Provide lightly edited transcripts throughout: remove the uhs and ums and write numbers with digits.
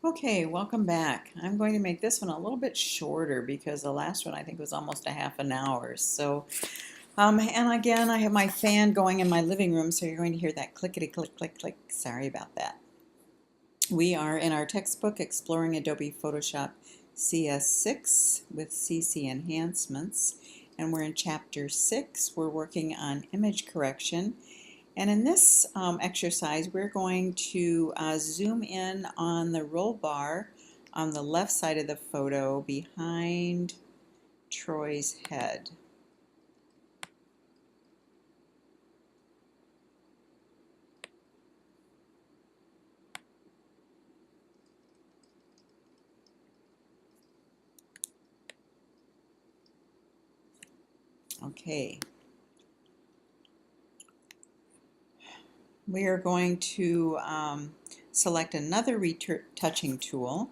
Okay, welcome back. I'm going to make this one a little bit shorter because the last one I think was almost a half an hour. And again, I have my fan going in my living room, so you're going to hear that clickety click, click, click. Sorry about that. We are in our textbook exploring Adobe Photoshop CS6 with CC enhancements, and we're in chapter 6. We're working on image correction. And in this exercise, we're going to zoom in on the roll bar on the left side of the photo behind Troy's head. Okay. We are going to select another retouching tool,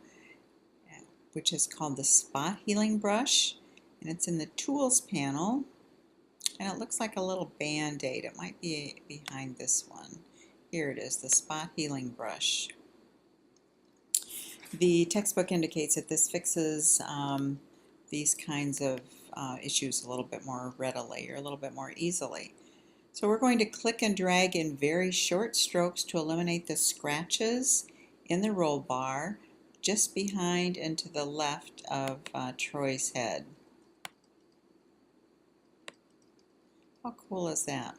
which is called the Spot Healing Brush, and it's in the Tools panel, and it looks like a little band-aid. It might be behind this one. Here it is, the Spot Healing Brush. The textbook indicates that this fixes these kinds of issues a little bit more readily or a little bit more easily. So we're going to click and drag in very short strokes to eliminate the scratches in the roll bar just behind and to the left of Troy's head. How cool is that?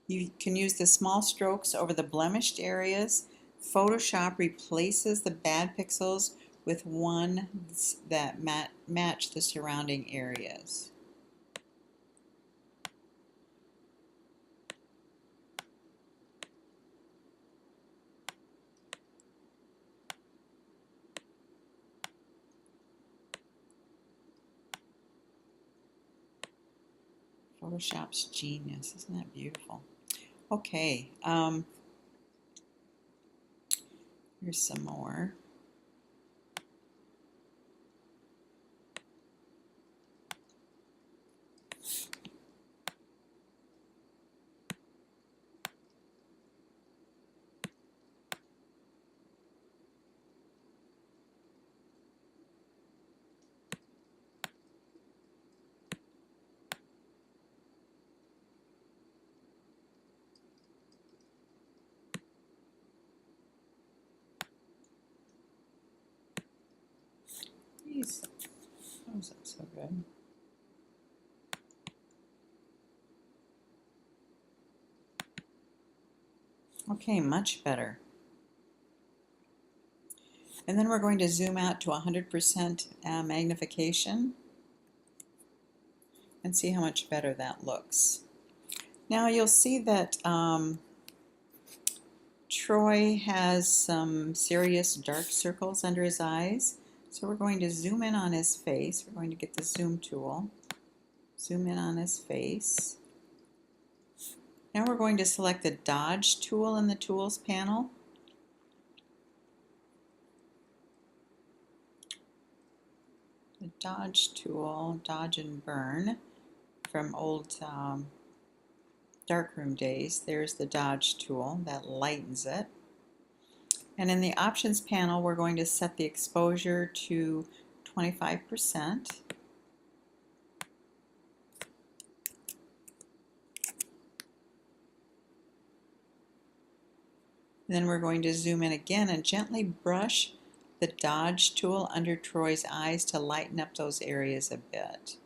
You can use the small strokes over the blemished areas. Photoshop replaces the bad pixels with ones that match the surrounding areas. Photoshop's genius. Isn't that beautiful? Okay, here's some more. Jeez, that wasn't so good. Okay, much better. And then we're going to zoom out to 100% magnification and see how much better that looks. Now you'll see that Troy has some serious dark circles under his eyes. So we're going to zoom in on his face. We're going to get the zoom tool. Zoom in on his face. Now we're going to select the Dodge tool in the Tools panel. The Dodge tool, Dodge and Burn from old darkroom days. There's the Dodge tool that lightens it. And in the Options panel, we're going to set the exposure to 25%. Then we're going to zoom in again and gently brush the Dodge tool under Troy's eyes to lighten up those areas a bit.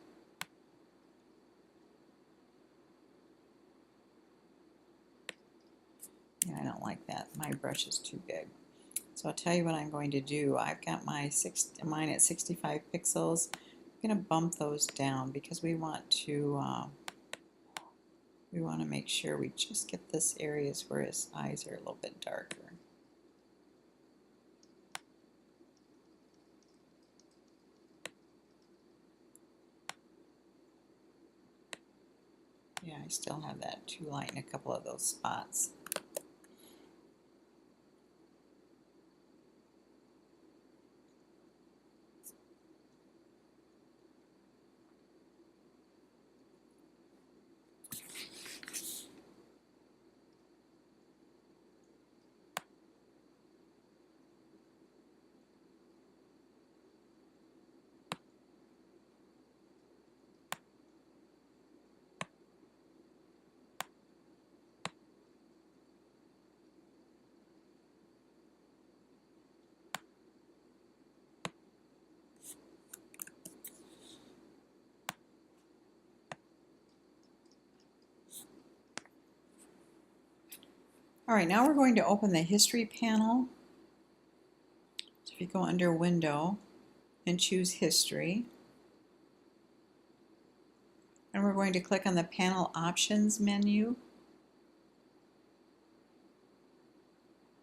Yeah, I don't like that. My brush is too big. So I'll tell you what I'm going to do. I've got mine at 65 pixels. I'm going to bump those down because we want to make sure we just get this areas where his eyes are a little bit darker. Yeah, I still have that too light in a couple of those spots. All right, now we're going to open the history panel. So if you go under Window and choose History, and we're going to click on the Panel Options menu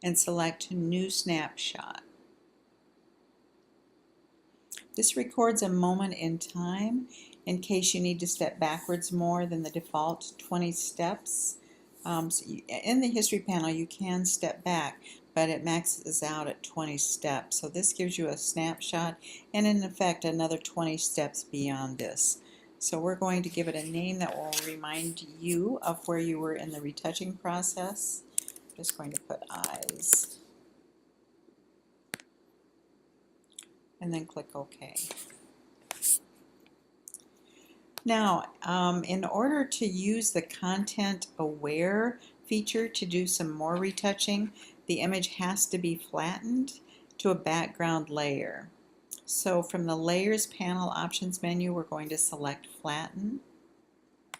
and select New Snapshot. This records a moment in time in case you need to step backwards more than the default 20 steps. In the history panel you can step back, but it maxes out at 20 steps. So this gives you a snapshot and in effect another 20 steps beyond this. So we're going to give it a name that will remind you of where you were in the retouching process. I'm just going to put eyes and then click OK. Now, in order to use the Content Aware feature to do some more retouching, the image has to be flattened to a background layer. So from the Layers Panel Options menu, we're going to select Flatten.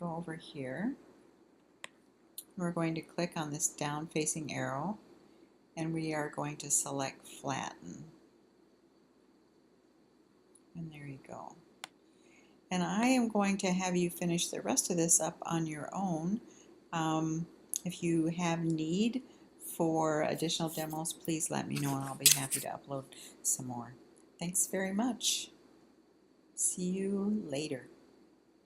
Go over here. We're going to click on this down-facing arrow, and we are going to select Flatten. And there you go. And I am going to have you finish the rest of this up on your own. If you have need for additional demos, please let me know and I'll be happy to upload some more. Thanks very much. See you later.